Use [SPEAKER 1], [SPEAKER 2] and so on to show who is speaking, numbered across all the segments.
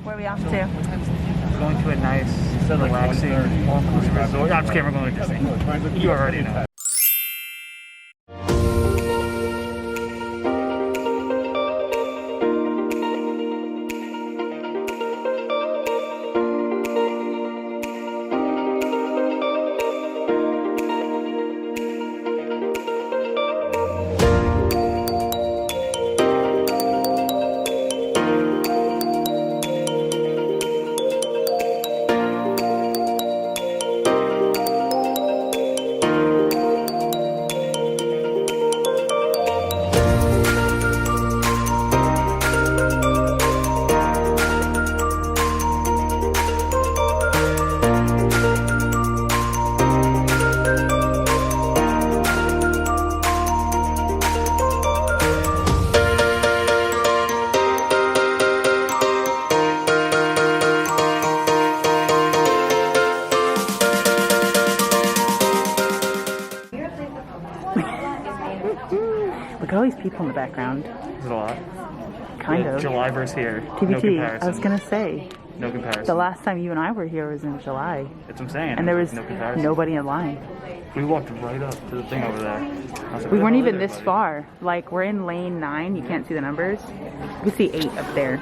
[SPEAKER 1] Where are we off to?
[SPEAKER 2] We're going to a nice, relaxing, all-inclusive resort. I'm just kidding, we're going to Disney. You already know.
[SPEAKER 1] Look at all these people in the background.
[SPEAKER 2] There's a lot.
[SPEAKER 1] Kind of.
[SPEAKER 2] July versus here.
[SPEAKER 1] TBT.
[SPEAKER 2] No comparison.
[SPEAKER 1] I was gonna say.
[SPEAKER 2] No comparison.
[SPEAKER 1] The last time you and I were here was in July.
[SPEAKER 2] That's what I'm saying.
[SPEAKER 1] And there was
[SPEAKER 2] no comparison.
[SPEAKER 1] nobody in line.
[SPEAKER 2] We walked right up to the thing over there. Like,
[SPEAKER 1] We weren't even this far. Like, we're in lane 9. You can't see the numbers. You can see 8 up there.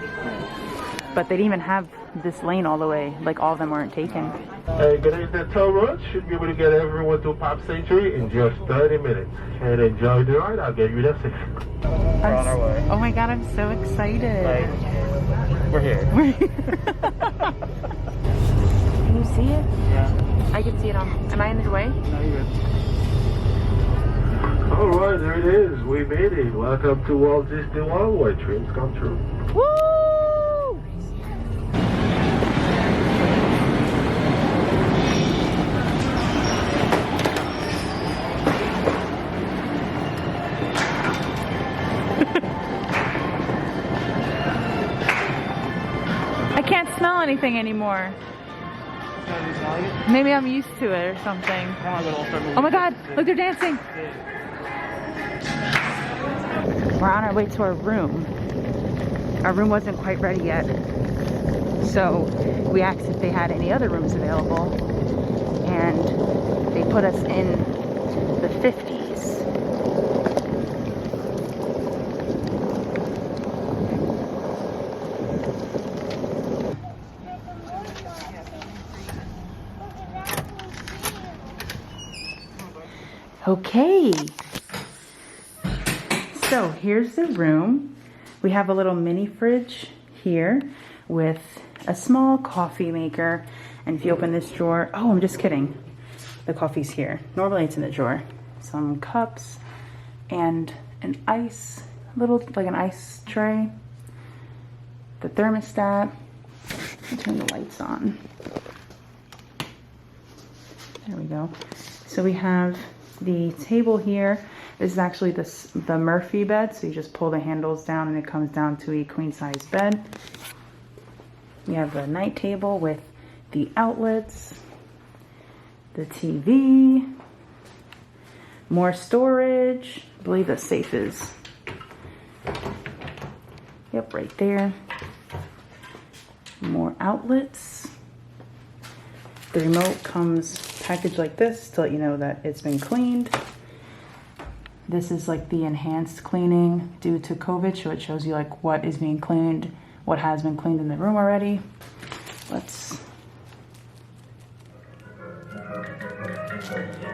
[SPEAKER 1] But they didn't even have this lane all the way. Like, all of them weren't taken.
[SPEAKER 3] Hey, good evening, toll road. Should be able to get everyone to Pop Century in just 30 minutes. And enjoy the ride. I'll get you there safe.
[SPEAKER 2] We're on our way.
[SPEAKER 1] Oh my god, I'm so excited.
[SPEAKER 2] Like, we're here.
[SPEAKER 1] Can you see it?
[SPEAKER 2] Yeah.
[SPEAKER 1] I can see it on. Am I in the way?
[SPEAKER 2] No, you're good.
[SPEAKER 3] All right, there it is. We made it. Welcome to Walt Disney World, where dreams come true.
[SPEAKER 1] Woo! I can't smell anything anymore. Maybe I'm used to it or something. Oh my god, look, they're dancing. We're on our way to our room. Our room wasn't quite ready yet. So we asked if they had any other rooms available. And they put us in the 50s. Okay, so here's the room. We have a little mini fridge here with a small coffee maker. And if you open this drawer, oh, I'm just kidding. The coffee's here. Normally it's in the drawer. Some cups and an ice, like an ice tray. The thermostat. I'll turn the lights on. There we go. So we have the table here. This is actually the Murphy bed, so you just pull the handles down and it comes down to a queen size bed. We have the night table with the outlets, the TV, more storage. I believe the safe is, yep, right there. More outlets. The remote comes packaged like this to let you know that it's been cleaned. This is like the enhanced cleaning due to COVID, so it shows you like what is being cleaned, what has been cleaned in the room already.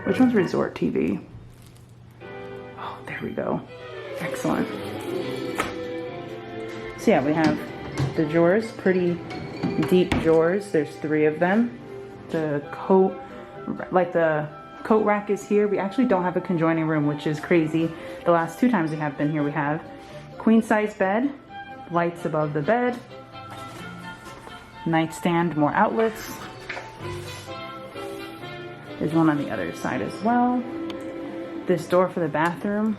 [SPEAKER 1] Which one's resort TV? Oh, there we go. Excellent. So yeah, we have the drawers, pretty deep drawers. There's 3 of them. The coat rack is here. We actually don't have a conjoining room, which is crazy. The last 2 times we have been here, we have queen size bed, lights above the bed, nightstand, more outlets. There's one on the other side as well. This door for the bathroom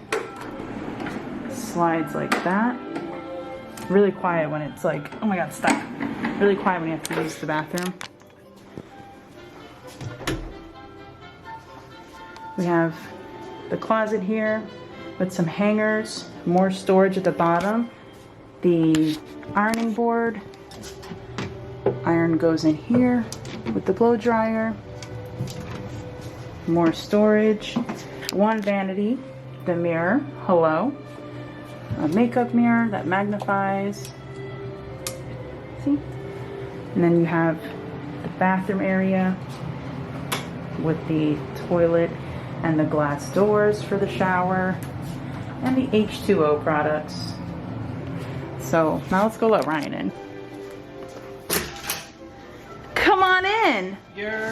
[SPEAKER 1] slides like that. Really quiet when it's like, oh my god, stop. Really quiet when you have to use the bathroom. We have the closet here with some hangers, more storage at the bottom, the ironing board, Iron goes in here with the blow dryer. More storage. One vanity, the mirror, hello. A makeup mirror that magnifies. See? And then you have the bathroom area with the toilet and the glass doors for the shower and the H2O products. So now let's go let Ryan in. Come on in.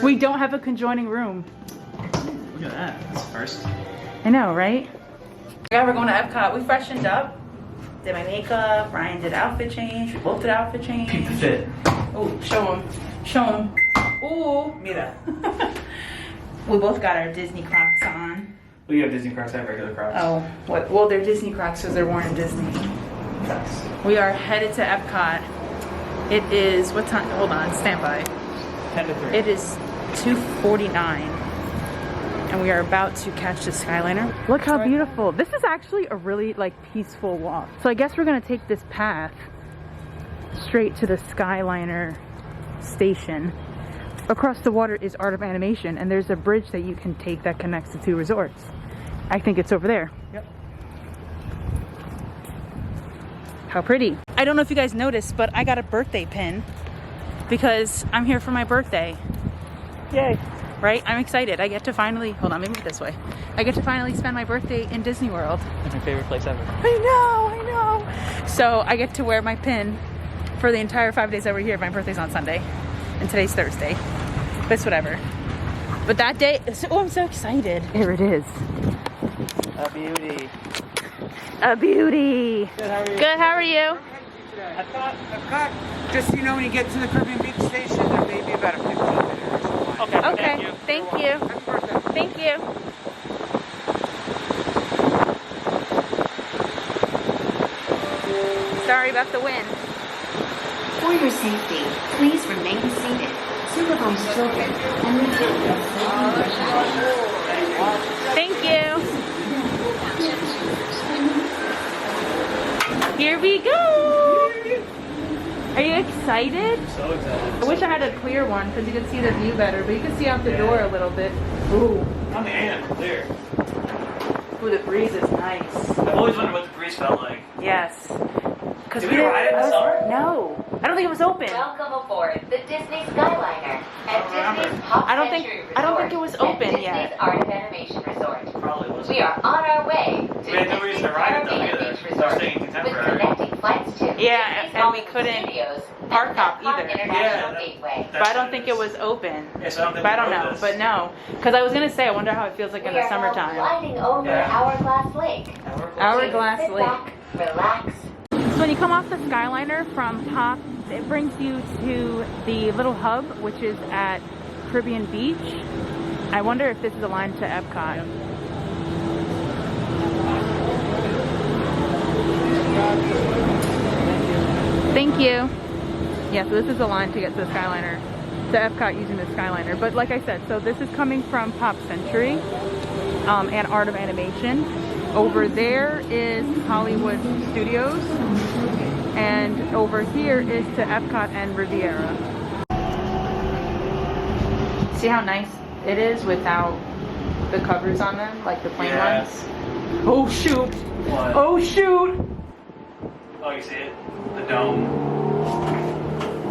[SPEAKER 1] We don't have a conjoining room.
[SPEAKER 2] Look at that. That's first.
[SPEAKER 1] I know, right? Yeah, we're going to Epcot. We freshened up. Did my makeup. Ryan did outfit change. We both did outfit change.
[SPEAKER 2] Peep the fit.
[SPEAKER 1] Oh, show him. Show him. Ooh, mira. We both got our Disney Crocs on.
[SPEAKER 2] Well, you have Disney Crocs, I have regular Crocs.
[SPEAKER 1] Oh, what? Well, they're Disney Crocs because they're worn in Disney.
[SPEAKER 2] Yes.
[SPEAKER 1] We are headed to Epcot. It is, what time? Hold on, stand by.
[SPEAKER 2] 10 to 3.
[SPEAKER 1] It is 2:49. And we are about to catch the Skyliner. Look how beautiful. This is actually a really like peaceful walk. So I guess we're gonna take this path straight to the Skyliner station. Across the water is Art of Animation, and there's a bridge that you can take that connects the two resorts. I think it's over there.
[SPEAKER 2] Yep.
[SPEAKER 1] How pretty. I don't know if you guys noticed, but I got a birthday pin because I'm here for my birthday.
[SPEAKER 2] Yay.
[SPEAKER 1] Right? I'm excited. I get to finally, hold on, let me move this way. I get to finally spend my birthday in Disney World.
[SPEAKER 2] That's my favorite place ever.
[SPEAKER 1] I know. So I get to wear my pin for the entire 5 days that we're here. My birthday's on Sunday and today's Thursday. But it's whatever. But that day, oh, I'm so excited. Here it is.
[SPEAKER 2] A beauty.
[SPEAKER 1] A beauty.
[SPEAKER 2] Good, how are you?
[SPEAKER 1] Good, how are you?
[SPEAKER 4] Epcot, just so you know, when you get to the Caribbean Beach Station, there may be about a 15-minute or so line.
[SPEAKER 2] Okay,
[SPEAKER 1] Okay, thank you.
[SPEAKER 4] Happy birthday.
[SPEAKER 1] Thank you. Sorry about the wind.
[SPEAKER 5] For your safety, please remain seated, supervise children, and return to
[SPEAKER 1] Thank you. Here we go. Are you excited?
[SPEAKER 2] So excited.
[SPEAKER 1] I wish I had a clear one because you could see the view better, but you can see out the door a little bit. Ooh.
[SPEAKER 2] On the end, clear.
[SPEAKER 1] Ooh, the breeze is nice.
[SPEAKER 2] I've always wondered what the breeze felt like.
[SPEAKER 1] Yes. Because
[SPEAKER 2] Did we ride it in the summer?
[SPEAKER 1] No. I don't think it was open.
[SPEAKER 5] Welcome aboard the Disney Skyliner at Disney's Pop
[SPEAKER 1] I don't think it was open
[SPEAKER 5] and
[SPEAKER 1] yet.
[SPEAKER 5] Disney's Art of Animation Resort.
[SPEAKER 2] Probably was.
[SPEAKER 5] We are on our way to
[SPEAKER 2] We had no reason to
[SPEAKER 5] Disney's
[SPEAKER 2] ride it though
[SPEAKER 5] Caribbean
[SPEAKER 2] either.
[SPEAKER 5] Beach
[SPEAKER 2] We're
[SPEAKER 5] Resort
[SPEAKER 2] staying
[SPEAKER 5] with
[SPEAKER 2] contemporary.
[SPEAKER 5] connecting flights to
[SPEAKER 1] Yeah,
[SPEAKER 5] Disney's
[SPEAKER 1] and we
[SPEAKER 5] Hollywood
[SPEAKER 1] couldn't
[SPEAKER 5] Studios
[SPEAKER 1] park
[SPEAKER 5] and
[SPEAKER 1] hop
[SPEAKER 5] Epcot
[SPEAKER 1] either.
[SPEAKER 5] International
[SPEAKER 2] Yeah,
[SPEAKER 5] Gateway.
[SPEAKER 1] But I don't think it was open.
[SPEAKER 2] Yeah, so I don't think
[SPEAKER 1] But I
[SPEAKER 2] we
[SPEAKER 1] don't
[SPEAKER 2] rode
[SPEAKER 1] know.
[SPEAKER 2] this.
[SPEAKER 1] But no. Because I was going to say, I wonder how it feels like in
[SPEAKER 5] We
[SPEAKER 1] the
[SPEAKER 5] are now
[SPEAKER 1] summertime.
[SPEAKER 5] gliding over
[SPEAKER 2] Yeah.
[SPEAKER 5] Hourglass Lake.
[SPEAKER 1] Hourglass
[SPEAKER 5] Sit
[SPEAKER 1] Lake.
[SPEAKER 5] back, relax,
[SPEAKER 1] So when you come off the Skyliner from Pop, it brings you to the little hub, which is at Caribbean Beach. I wonder if this is a line to Epcot. Thank you. Yeah, so this is the line to get to the Skyliner, to Epcot using the Skyliner. But like I said, so this is coming from Pop Century and Art of Animation. Over there is Hollywood Studios, and over here is to Epcot and Riviera. See how nice it is without the covers on them, like the plain
[SPEAKER 2] Yes.
[SPEAKER 1] ones? Oh shoot!
[SPEAKER 2] What?
[SPEAKER 1] Oh shoot!
[SPEAKER 2] Oh, you see it? The dome.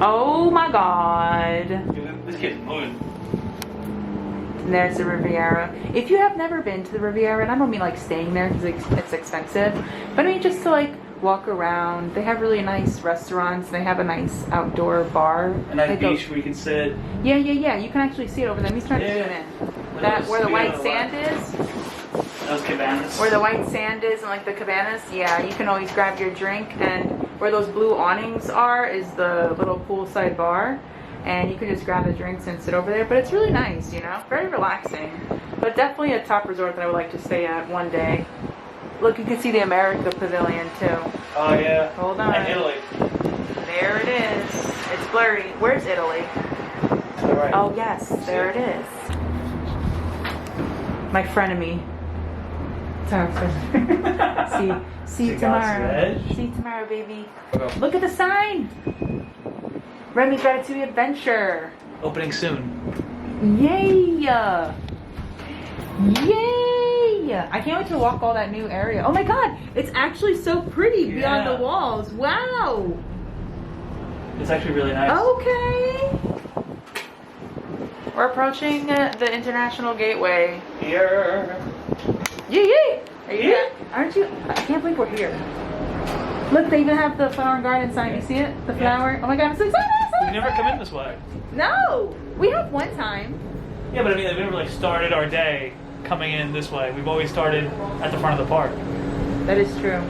[SPEAKER 1] Oh my god!
[SPEAKER 2] Dude, this kid's moving.
[SPEAKER 1] And there's the Riviera. If you have never been to the Riviera, and I don't mean like staying there because it's expensive, but I mean just to like walk around. They have really nice restaurants. They have a nice outdoor bar.
[SPEAKER 2] A nice
[SPEAKER 1] Like
[SPEAKER 2] beach where you can sit.
[SPEAKER 1] Yeah. You can actually see it over there. Let me try to zoom in. That where the white sand is,
[SPEAKER 2] Those cabanas.
[SPEAKER 1] where the white sand is, and like the cabanas. Yeah, you can always grab your drink. And where those blue awnings are is the little poolside bar. And you can just grab the drinks and sit over there. But it's really nice, you know, very relaxing. But definitely a top resort that I would like to stay at one day. Look, you can see the America Pavilion too.
[SPEAKER 2] Oh yeah.
[SPEAKER 1] Hold on.
[SPEAKER 2] And Italy.
[SPEAKER 1] There it is. It's blurry. Where's Italy?
[SPEAKER 2] Right.
[SPEAKER 1] Oh yes, there it is. My frenemy. See you
[SPEAKER 2] See
[SPEAKER 1] tomorrow.
[SPEAKER 2] God's edge.
[SPEAKER 1] See you tomorrow, baby.
[SPEAKER 2] Okay.
[SPEAKER 1] Look at the sign. Remy's Ratatouille Adventure.
[SPEAKER 2] Opening soon.
[SPEAKER 1] Yay! Yay! I can't wait to walk all that new area. Oh my god, it's actually so pretty beyond
[SPEAKER 2] Yeah.
[SPEAKER 1] the walls. Wow.
[SPEAKER 2] It's actually really nice.
[SPEAKER 1] Okay. We're approaching the International Gateway.
[SPEAKER 2] Here.
[SPEAKER 1] Yay! Are you
[SPEAKER 2] Yeah.
[SPEAKER 1] here? Aren't you? I can't believe we're here. Look, they even have the flower and garden sign. You see it? The flower. Oh my god, I'm so excited!
[SPEAKER 2] We've never come in this way.
[SPEAKER 1] No, we have one time.
[SPEAKER 2] Yeah, but I mean, we never like started our day coming in this way. We've always started at the front of the park.
[SPEAKER 1] That is true.